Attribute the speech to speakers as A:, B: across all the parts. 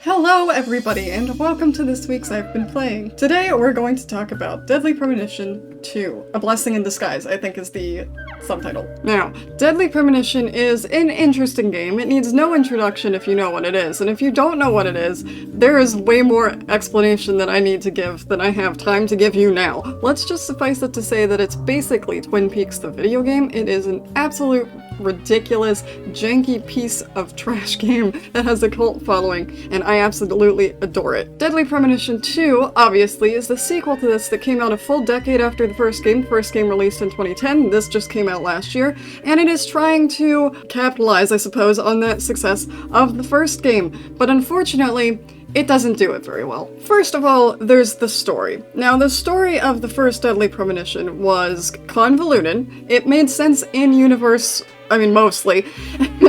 A: Hello everybody, and welcome to this week's I've Been Playing. Today we're going to talk about Deadly Premonition 2, A Blessing in Disguise, I think is the subtitle. Now, Deadly Premonition is an interesting game. It needs no introduction if you know what it is, and if you don't know what it is, there is way more explanation that I need to give than I have time to give you now. Let's just suffice it to say that it's basically Twin Peaks the video game. It is an absolute ridiculous, janky piece of trash game that has a cult following, and I absolutely adore it. Deadly Premonition 2, obviously, is the sequel to this that came out a full decade after the first game. The first game released in 2010, this just came out last year, and it is trying to capitalize, I suppose, on that success of the first game, but unfortunately, it doesn't do it very well. First of all, there's the story. Now, the story of the first Deadly Premonition was convoluted. It made sense in universe, I mean, mostly,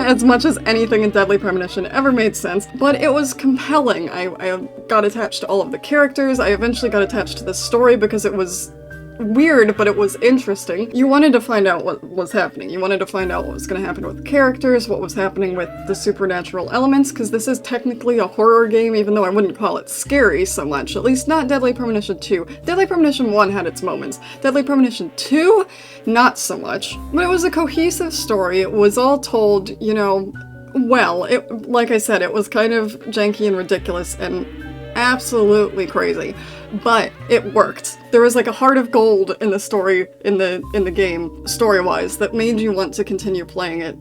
A: as much as anything in Deadly Premonition ever made sense, but it was compelling. I got attached to all of the characters. I eventually got attached to the story because it was weird, but it was interesting. You wanted to find out what was happening. You wanted to find out what was going to happen with the characters, what was happening with the supernatural elements, because this is technically a horror game, even though I wouldn't call it scary so much. At least not Deadly Premonition 2. Deadly Premonition 1 had its moments. Deadly Premonition 2, not so much. But it was a cohesive story. It was all told, you know, well. Like I said, it was kind of janky and ridiculous and absolutely crazy, but it worked. There was like a heart of gold in the story, in the game, story-wise, that made you want to continue playing it.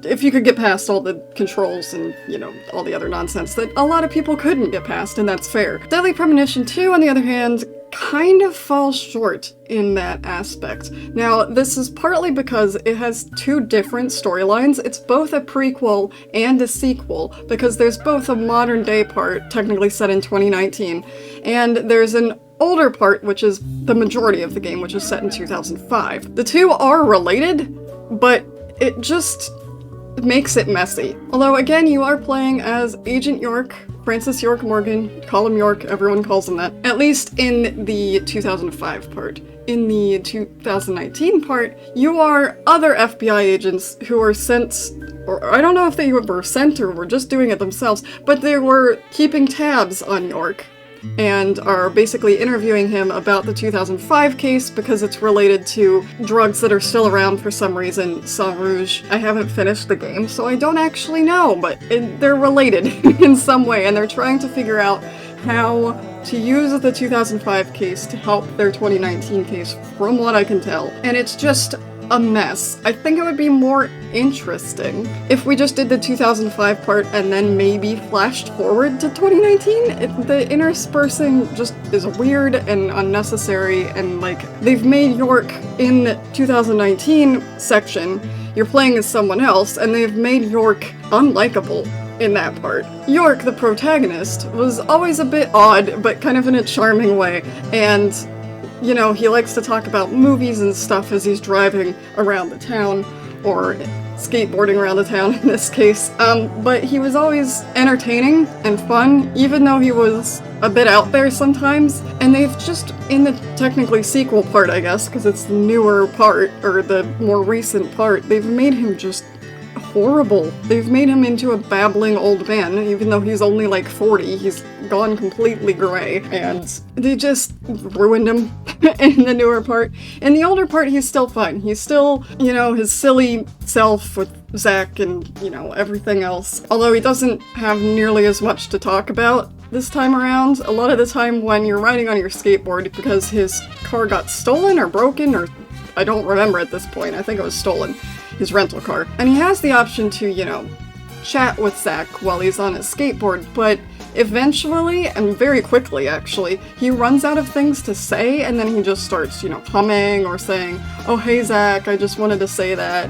A: If you could get past all the controls and, you know, all the other nonsense that a lot of people couldn't get past, and that's fair. Deadly Premonition 2, on the other hand, kind of falls short in that aspect. Now, this is partly because it has two different storylines. It's both a prequel and a sequel, because there's both a modern day part, technically set in 2019, and there's an older part, which is the majority of the game, which is set in 2005. The two are related, but it just makes it messy. Although, again, you are playing as Agent York, Francis York Morgan, call him York, everyone calls him that. At least in the 2005 part. In the 2019 part, you are other FBI agents who are sent, or I don't know if they were sent or were just doing it themselves, but they were keeping tabs on York and are basically interviewing him about the 2005 case because it's related to drugs that are still around for some reason, Sang Rouge. I haven't finished the game, so I don't actually know, but they're related in some way, and they're trying to figure out how to use the 2005 case to help their 2019 case, from what I can tell. And it's just a mess. I think it would be more interesting if we just did the 2005 part and then maybe flashed forward to 2019. The interspersing just is weird and unnecessary, and like, they've made York in the 2019 section, you're playing as someone else, and they've made York unlikable in that part. York, the protagonist, was always a bit odd, but kind of in a charming way, and you know, he likes to talk about movies and stuff as he's driving around the town, or skateboarding around the town in this case, but he was always entertaining and fun, even though he was a bit out there sometimes. And they've just, in the technically sequel part, I guess, because it's the newer part, or the more recent part, they've made him just horrible. They've made him into a babbling old man, even though he's only like 40. He's gone completely gray, and they just ruined him in the newer part. In the older part, he's still fun. He's still, you know, his silly self with Zach and, you know, everything else. Although he doesn't have nearly as much to talk about this time around. A lot of the time when you're riding on your skateboard, because his car got stolen or broken, or I don't remember at this point, I think it was stolen, his rental car. And he has the option to, you know, chat with Zach while he's on his skateboard, but eventually, and very quickly actually, he runs out of things to say, and then he just starts, you know, humming or saying, "Oh hey Zach, I just wanted to say that,"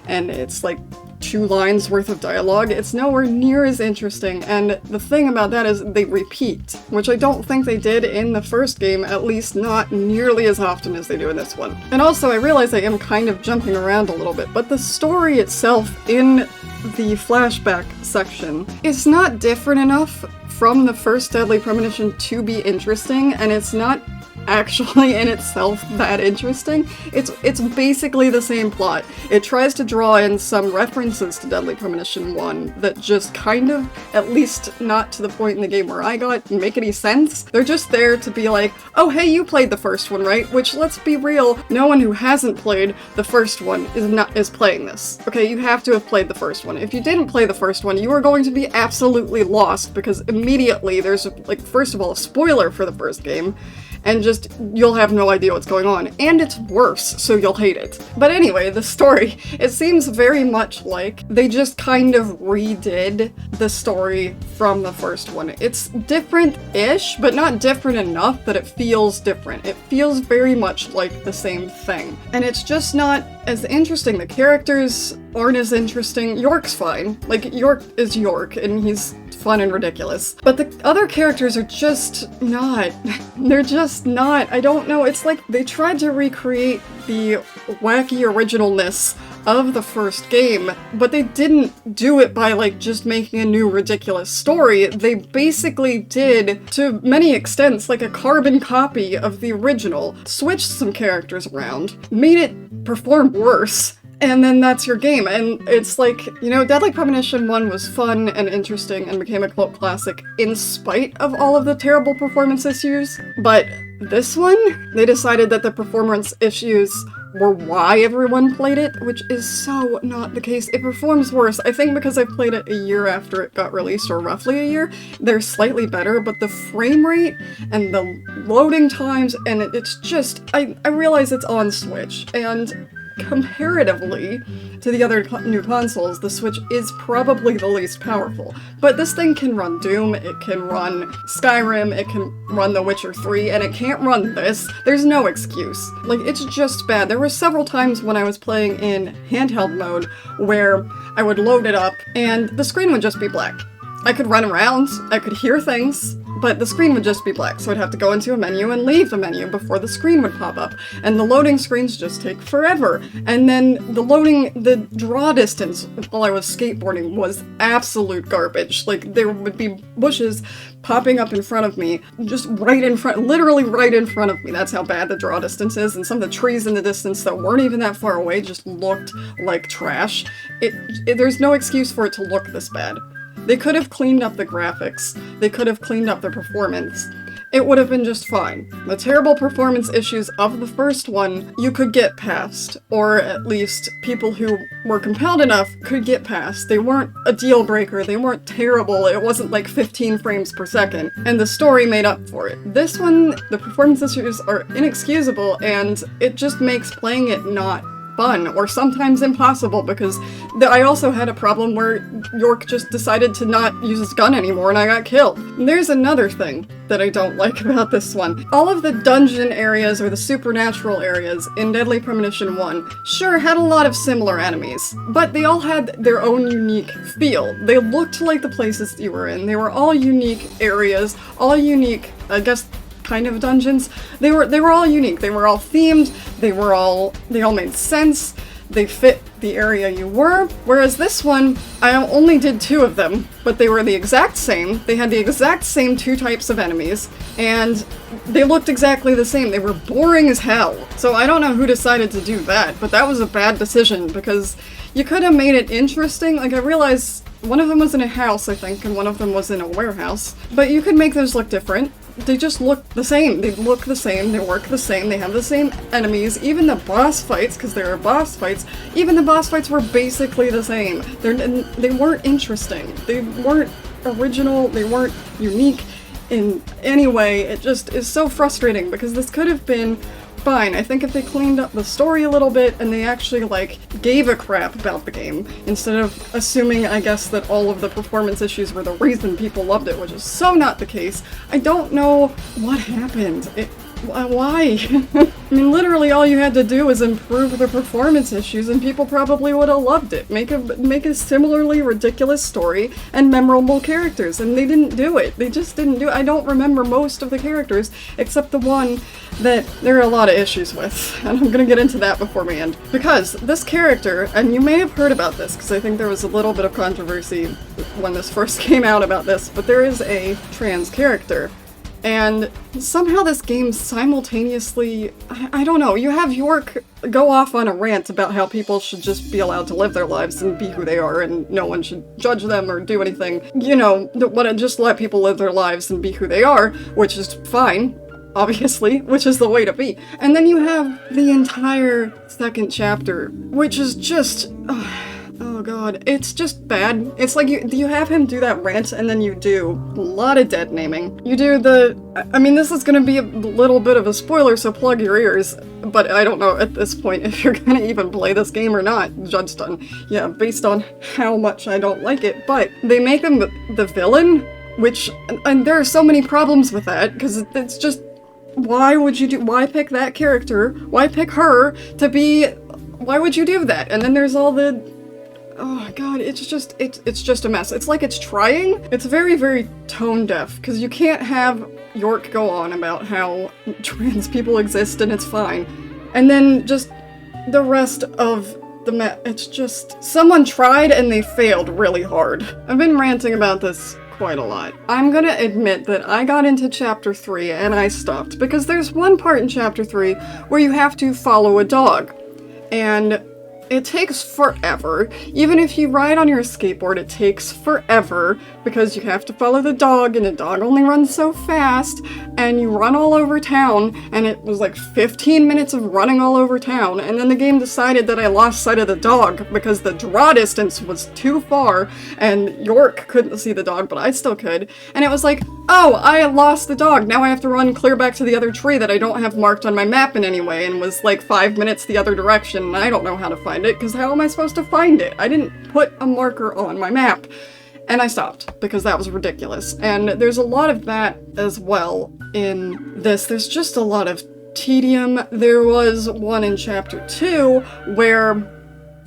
A: and it's like 2 lines worth of dialogue. It's nowhere near as interesting, and the thing about that is they repeat, which I don't think they did in the first game, at least not nearly as often as they do in this one. And also, I realize I am kind of jumping around a little bit, but the story itself in the flashback section is not different enough from the first Deadly Premonition to be interesting, and it's not actually in itself that interesting. It's basically the same plot. It tries to draw in some references to Deadly Premonition 1 that just kind of, at least not to the point in the game where I got, make any sense. They're just there to be like, oh hey, you played the first one, right? Which, let's be real, no one who hasn't played the first one is playing this. Okay, you have to have played the first one. If you didn't play the first one, you are going to be absolutely lost, because immediately there's, like, first of all, a spoiler for the first game, and just, you'll have no idea what's going on. And it's worse, so you'll hate it. But anyway, the story, it seems very much like they just kind of redid the story from the first one. It's different-ish, but not different enough that it feels different. It feels very much like the same thing. And it's just not as interesting. The characters aren't as interesting. York's fine. Like, York is York, and he's fun and ridiculous. But the other characters are just not. They're just not. I don't know. It's like they tried to recreate the wacky originalness of the first game, but they didn't do it by, like, just making a new ridiculous story. They basically did, to many extents, like a carbon copy of the original, switched some characters around, made it perform worse, and then that's your game. And it's like, you know, Deadly Premonition 1 was fun and interesting and became a cult classic in spite of all of the terrible performance issues, but this one, they decided that the performance issues were why everyone played it, which is so not the case. It performs worse. I think because I played it a year after it got released, or roughly a year, they're slightly better, but the frame rate and the loading times, and it's just, I realize it's on Switch, and comparatively to the other new consoles, the Switch is probably the least powerful. But this thing can run Doom, it can run Skyrim, it can run The Witcher 3, and it can't run this. There's no excuse. Like, it's just bad. There were several times when I was playing in handheld mode where I would load it up and the screen would just be black. I could run around, I could hear things, but the screen would just be black, so I'd have to go into a menu and leave the menu before the screen would pop up. And the loading screens just take forever. And then the draw distance while I was skateboarding was absolute garbage. Like, there would be bushes popping up in front of me, just right in front, literally right in front of me. That's how bad the draw distance is, and some of the trees in the distance that weren't even that far away just looked like trash. There's no excuse for it to look this bad. They could have cleaned up the graphics. They could have cleaned up the performance. It would have been just fine. The terrible performance issues of the first one, you could get past. Or at least people who were compelled enough could get past. They weren't a deal breaker. They weren't terrible. It wasn't like 15 frames per second. And the story made up for it. This one, the performance issues are inexcusable, and it just makes playing it not fun, or sometimes impossible, because I also had a problem where York just decided to not use his gun anymore and I got killed. And there's another thing that I don't like about this one. All of the dungeon areas or the supernatural areas in Deadly Premonition 1 sure had a lot of similar enemies, but they all had their own unique feel. They looked like the places that you were in. They were all unique areas, all unique, I guess, kind of dungeons. They were all unique. They were all themed. They all made sense. They fit the area you were. Whereas this one, I only did 2 of them, but they were the exact same. They had the exact same 2 types of enemies, and they looked exactly the same. They were boring as hell. So I don't know who decided to do that, but that was a bad decision, because you could have made it interesting. Like, I realized one of them was in a house, I think, and one of them was in a warehouse. But you could make those look different. They just look the same. They look the same, they work the same, they have the same enemies. Even the boss fights, because there are boss fights, even the boss fights were basically the same. They weren't interesting. They weren't original, they weren't unique in any way. It just is so frustrating, because this could have been fine. I think if they cleaned up the story a little bit and they actually, like, gave a crap about the game, instead of assuming, I guess, that all of the performance issues were the reason people loved it, which is so not the case. I don't know what happened. Why? I mean, literally all you had to do was improve the performance issues and people probably would have loved it. Make a similarly ridiculous story and memorable characters, and they didn't do it. They just didn't do it. I don't remember most of the characters, except the one that there are a lot of issues with, and I'm gonna get into that before we end. Because this character, and you may have heard about this, because I think there was a little bit of controversy when this first came out about this, but there is a trans character. And somehow this game simultaneously, I don't know, you have York go off on a rant about how people should just be allowed to live their lives and be who they are and no one should judge them or do anything. You know, just let people live their lives and be who they are, which is fine, obviously, which is the way to be. And then you have the entire second chapter, which is just... oh god, it's just bad. It's like you have him do that rant and then you do a lot of dead naming. You do I mean, this is gonna be a little bit of a spoiler, so plug your ears, but I don't know at this point if you're gonna even play this game or not, judged on, yeah, based on how much I don't like it, but they make him the villain, which, and there are so many problems with that, because it's just, why pick that character? Why pick her to be, why would you do that? And then there's all the, oh god, it's just a mess. It's like it's trying. It's very, very tone deaf, because you can't have York go on about how trans people exist and it's fine. And then just the rest of it's just, someone tried and they failed really hard. I've been ranting about this quite a lot. I'm gonna admit that I got into chapter 3 and I stopped, because there's one part in chapter 3 where you have to follow a dog. And it takes forever. Even if you ride on your skateboard, it takes forever because you have to follow the dog and the dog only runs so fast and you run all over town, and it was like 15 minutes of running all over town, and then the game decided that I lost sight of the dog because the draw distance was too far and York couldn't see the dog, but I still could. And it was like, oh, I lost the dog. Now I have to run clear back to the other tree that I don't have marked on my map in any way, and was like 5 minutes the other direction, and I don't know how to find it, because how am I supposed to find it? I didn't put a marker on my map. And I stopped, because that was ridiculous. And there's a lot of that as well in this. There's just a lot of tedium. There was one in chapter 2 where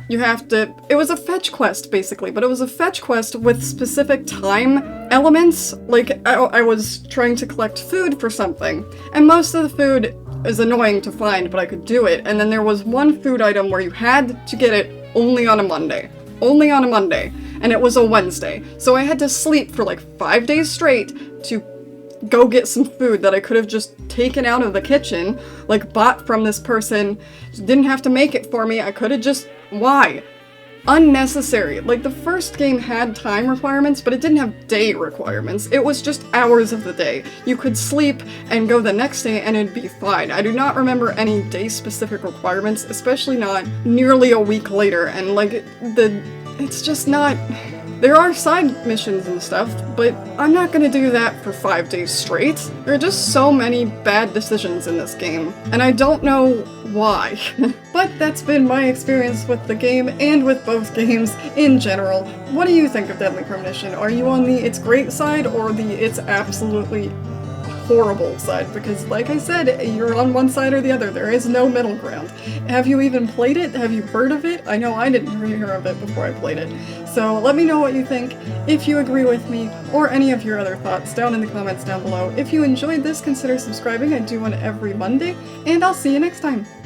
A: you have to... It was a fetch quest, basically, but it was a fetch quest with specific time elements. Like, I was trying to collect food for something, and most of the food is annoying to find, but I could do it. And then there was one food item where you had to get it only on a Monday. Only on a Monday. And it was a Wednesday. So I had to sleep for like 5 days straight to go get some food that I could have just taken out of the kitchen, like bought from this person. Didn't have to make it for me. I could have just... Why? Unnecessary. Like, the first game had time requirements, but it didn't have day requirements. It was just hours of the day. You could sleep and go the next day and it'd be fine. I do not remember any day-specific requirements, especially not nearly a week later, and like, it's just not... There are side missions and stuff, but I'm not gonna do that for 5 days straight. There are just so many bad decisions in this game, and I don't know why. But that's been my experience with the game, and with both games in general. What do you think of Deadly Premonition? Are you on the it's great side, or the it's absolutely horrible side? Because like I said, you're on one side or the other. There is no middle ground. Have you even played it? Have you heard of it? I know I didn't hear of it before I played it. So let me know what you think, if you agree with me, or any of your other thoughts down in the comments down below. If you enjoyed this, consider subscribing. I do one every Monday, and I'll see you next time.